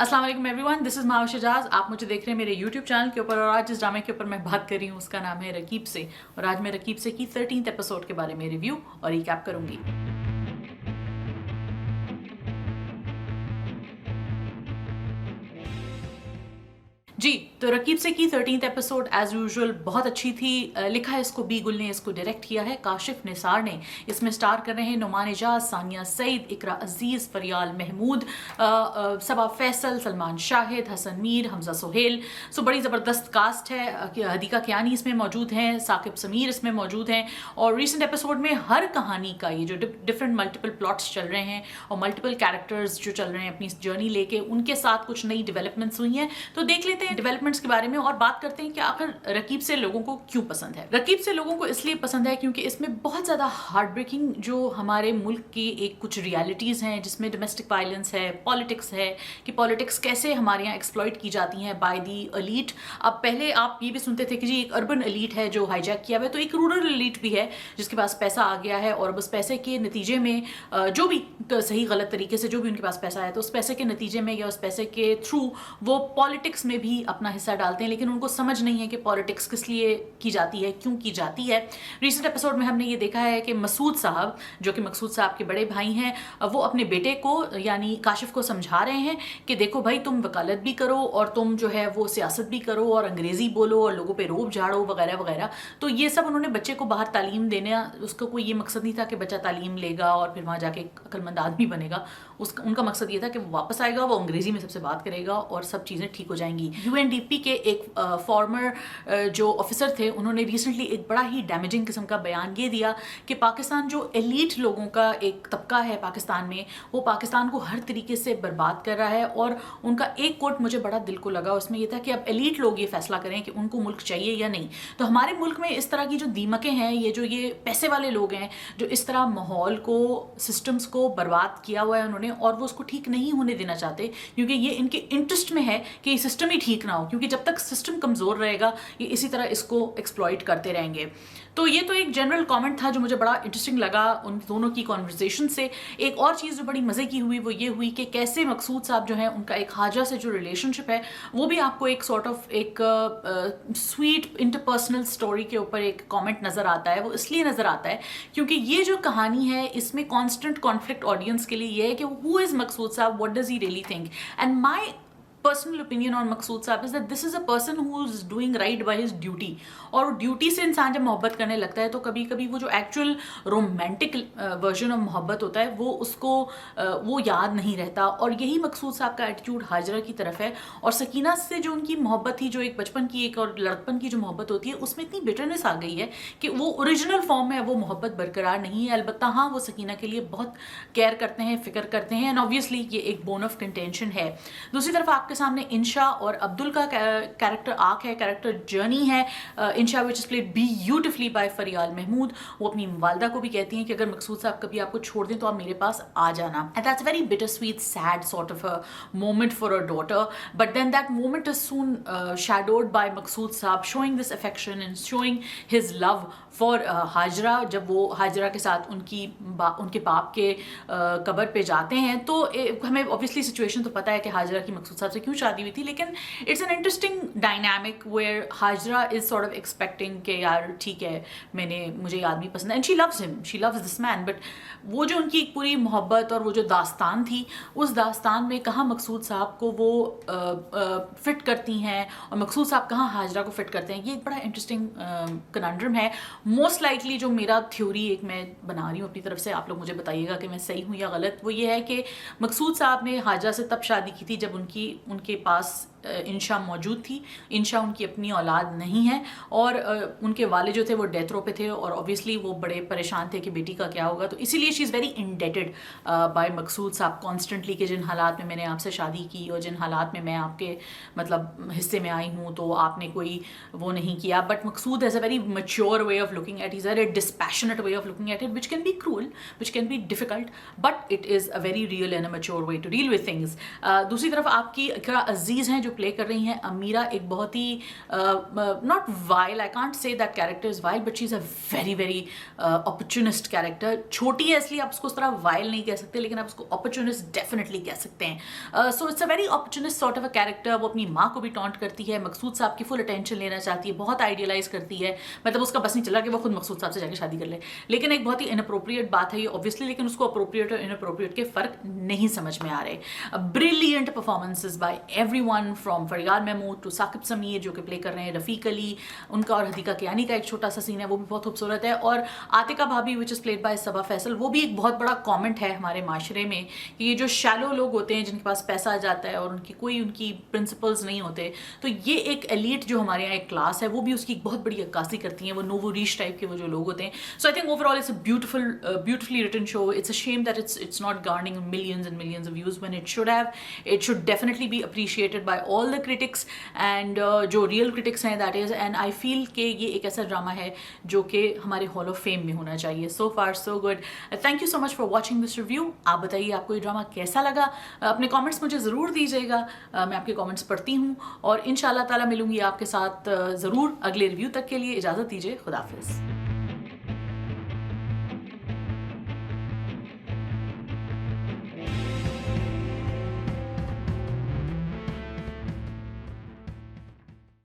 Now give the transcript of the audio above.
अस्सलाम वालेकुम everyone, this is मावा शजाज। आप मुझे देख रहे हैं मेरे यूट्यूब चैनल के ऊपर और आज जिस ड्रामे के ऊपर मैं बात कर रही हूँ उसका नाम है रकीब से। और आज मैं रकीब से की 13th एपिसोड के बारे में रिव्यू और रिकैप करूँगी। जी, तो रकीब से की 13th एपिसोड एज यूजुअल बहुत अच्छी थी। लिखा है इसको बी गुल ने, इसको डायरेक्ट किया है काशिफ निसार ने। इसमें स्टार कर रहे हैं नुमान एजाज, सानिया सईद, इकरा अजीज़, फरियाल महमूद, सबा फैसल, सलमान शाहिद, हसन मीर, हमजा सोहेल। सो बड़ी ज़बरदस्त कास्ट है। हदीका कियानी इसमें मौजूद हैं, साकिब समीर इसमें मौजूद हैं। और रिसेंट एपिसोड में हर कहानी का ये जो डिफरेंट मल्टीपल प्लॉट्स चल रहे हैं और मल्टीपल कैरेक्टर्स जो चल रहे हैं अपनी जर्नी लेके, उनके साथ कुछ नई डेवलपमेंट्स हुई हैं। तो देख लेते हैं डेवलपमेंट्स के बारे में और बात करते हैं कि आखिर रकीब से लोगों को क्यों पसंद है। रकीब से लोगों को इसलिए पसंद है क्योंकि इसमें बहुत ज़्यादा हार्ट ब्रेकिंग जो हमारे मुल्क की एक कुछ रियलिटीज़ हैं, जिसमें डोमेस्टिक वायलेंस है, पॉलिटिक्स है, कि पॉलिटिक्स कैसे हमारे यहाँ एक्सप्लॉइट की जाती हैं बाय दी एलीट। अब पहले आप ये भी सुनते थे कि जी एक अर्बन एलीट है जो हाईजैक किया हुआ है, तो एक रूरल एलीट भी है जिसके पास पैसा आ गया है और अब उस पैसे के नतीजे में जो भी सही गलत तरीके से जो भी उनके पास पैसा है, तो उस पैसे के नतीजे में या उस पैसे के थ्रू वो पॉलिटिक्स में भी अपना हिस्सा डालते हैं। लेकिन उनको समझ नहीं है कि पॉलिटिक्स किस लिए की जाती है, क्यों की जाती है। रिसेंट एपिसोड में हमने ये देखा है कि मसूद साहब, जो कि मकसूद साहब के बड़े भाई हैं, वो अपने बेटे को यानी काशिफ को समझा रहे हैं कि देखो भाई, तुम वकालत भी करो और तुम जो है वो सियासत भी करो और अंग्रेज़ी बोलो और लोगों पे रोब झाड़ो वगैरह वगैरह। तो ये सब उन्होंने बच्चे को बाहर तालीम देने, उसका कोई ये मकसद नहीं था कि बच्चा तालीम लेगा और फिर वहाँ जाके अक्लमंद आदमी बनेगा। उनका मकसद ये था कि वो वापस आएगा, वो अंग्रेज़ी में सबसे बात करेगा और सब चीज़ें ठीक हो जाएंगी। यूएनडीपी के एक फॉर्मर जो ऑफिसर थे, उन्होंने रिसेंटली एक बड़ा ही डैमेजिंग किस्म का बयान ये दिया कि पाकिस्तान जो एलीट लोगों का एक तबका है पाकिस्तान में, वो पाकिस्तान को हर तरीके से बर्बाद कर रहा है। और उनका एक कोट मुझे बड़ा दिल को लगा, उसमें ये था कि अब एलीट लोग ये फैसला करें कि उनको मुल्क चाहिए या नहीं। तो हमारे मुल्क में इस तरह की जो दीमकें हैं, ये पैसे वाले लोग हैं जो इस तरह माहौल को, सिस्टम्स को बर्बाद किया हुआ है उन्होंने, और वो उसको ठीक नहीं होने देना चाहते क्योंकि ये इनके इंटरेस्ट में है कि सिस्टम ही ठीक ना हो, क्योंकि जब तक सिस्टम कमज़ोर रहेगा ये इसी तरह इसको एक्सप्लॉइट करते रहेंगे। तो ये तो एक जनरल कमेंट था जो मुझे बड़ा इंटरेस्टिंग लगा उन दोनों की कॉन्वर्सेशन से। एक और चीज़ जो बड़ी मज़े की हुई वो ये हुई कि कैसे मकसूद साहब जो हैं, उनका एक हाजा से जो रिलेशनशिप है वो भी आपको एक सॉर्ट ऑफ एक स्वीट इंटरपर्सनल स्टोरी के ऊपर एक कमेंट नज़र आता है। वो इसलिए नज़र आता है क्योंकि ये जो कहानी है इसमें कॉन्स्टेंट कॉन्फ्लिक्ट ऑडियंस के लिए ये है कि हु इज़ मकसूद साहब, what does he really think. And my personal opinion on Maqsood साहब is that this is a person who is doing right by his duty. और ड्यूटी से इंसान जब मोहब्बत करने लगता है तो कभी कभी वो जो एक्चुअल रोमांटिक वर्जन ऑफ मोहब्बत होता है वो उसको वो याद नहीं रहता। और यही मकसूद साहब का एटीट्यूड हाजरा की तरफ है। और सकीना से जो उनकी मोहब्बत थी, जो एक बचपन की एक और लड़कपन की जो मोहब्बत होती है, उसमें इतनी बिटरनेस आ गई है कि वो ओरिजिनल फॉर्म में वो मोहब्बत बरकरार नहीं है। अलबत्ता हाँ, वो सकीना के लिए बहुत केयर करते हैं, फिक्र करते हैं, एंड ऑब्वियसली ये एक बोन ऑफ कंटेंशन है। दूसरी तरफ आपके सामने इंशा और अब्दुल का कैरेक्टर आर्क है, कैरेक्टर जर्नी है। Insha which is played beautifully by Faryal Mahmood. वो अपनी वालदा को भी कहती हैं कि अगर मकसूद साहब कभी आपको छोड़ दें तो आप मेरे पास आ जाना। And that's very bitter sweet sad sort of a moment for a daughter, but then that moment is soon shadowed by Maqsood sahab showing this affection and showing his love for Hajra. जब वो हाजरा के साथ उनके बाप के कब्र पे जाते हैं तो हमें ऑब्वियसली सिचुएशन तो पता है कि हाजरा की मकसूद साहब से क्यों शादी हुई थी, लेकिन it's an interesting dynamic where Hajra is sort of expecting कि यार ठीक है, मुझे ये आदमी पसंद है and she loves him, she loves this man. But वो जो उनकी पूरी मोहब्बत और वो जो दास्तान थी, उस दास्तान में कहाँ मकसूद साहब को वो फिट करती हैं और मकसूद साहब कहाँ हाजरा को फिट करते हैं, ये एक बड़ा इंटरेस्टिंग कनंड्रम है। मोस्ट लाइकली जो मेरा थ्योरी एक मैं बना रही हूँ अपनी तरफ से, आप लोग मुझे बताइएगा कि मैं सही हूँ या गलत, वो ये है कि मकसूद साहब ने हाजरा से तब शादी की थी जब उनके पास इंशा मौजूद थी। इंशा उनकी अपनी औलाद नहीं है और उनके वाले जो थे वो डेथ रो पे थे और ऑब्वियसली वो बड़े परेशान थे कि बेटी का क्या होगा। तो इसीलिए she is very indebted by Maqsood साहब कॉन्स्टेंटली कि जिन हालात में मैंने आपसे शादी की और जिन हालात में मैं आपके मतलब हिस्से में आई हूँ तो आपने कोई वो नहीं किया। But Maqsood has a very mature way of looking at, is a dispassionate way of looking at it, which can be cruel, which can be difficult, but it is a very real and a mature way to deal with things. दूसरी तरफ आपकी इकरा अजीज़ हैं जो جو play कर रही हैं अमीरा एक बहुत ही not vile, I can't say that character is vile, but she is a very very opportunist character. छोटी है इसलिए आप उसको उस तरह वाइल नहीं कह सकते, लेकिन आप उसको अपॉर्चुनिस्ट डेफिनेटली कह सकते हैं. So it's a very opportunist sort of a character. वो अपनी माँ को भी टॉन्ट करती है, मकसूद साहब की फुल अटेंशन लेना चाहती है, बहुत आइडियलाइज करती है, मतलब उसका बस नहीं चला कि वो खुद मकसूद साहब से जाकर शादी कर ले. लेकिन एक बहुत ही इनअप्रोप्रिएट बात है ये ऑब्वियसली, लेकिन उसको अप्रोप्रिएट और इनअप्रोप्रिएट के फ़र्क नहीं समझ में आ रहे. Brilliant performances by everyone from Faryad Mahmood to Saqib Sameer जो कि प्ले कर रहे हैं रफ़ीक अली. उनका और हदीका कियानी का एक छोटा सा सीन है, वो भी बहुत खूबसूरत है. और आतिका भाभी विच इज़ प्लेड बाय सबा फैसल, वो भी एक बहुत बड़ा कॉमेंट है हमारे माशरे में कि ये जो शैलो लोग होते हैं जिनके पास पैसा आ जाता है और उनकी प्रिंसिपल्स नहीं होते, तो ये एक एलीट जो हमारे यहाँ एक क्लास है वो भी उसकी बहुत बड़ी अक्कासी करती हैं, वो नोवो रीच टाइप के वो जो लोग होते हैं. So I think overall it's a beautifully written show. It's a shame that it's not garnering millions and millions of views when it should have. It should definitely be appreciated by all the critics and जो real critics हैं that is. And I feel कि ये एक ऐसा drama है जो कि हमारे हॉल ऑफ फेम में होना चाहिए. So far so good. Thank you so much for watching this review. आप बताइए आपको ये ड्रामा कैसा लगा, अपने कमेंट्स मुझे ज़रूर दीजिएगा. मैं आपके कमेंट्स पढ़ती हूँ और इंशाल्लाह ताला मिलूंगी आपके साथ ज़रूर अगले रिव्यू तक. के लिए इजाज़त दीजिए. खुदा हाफिज़.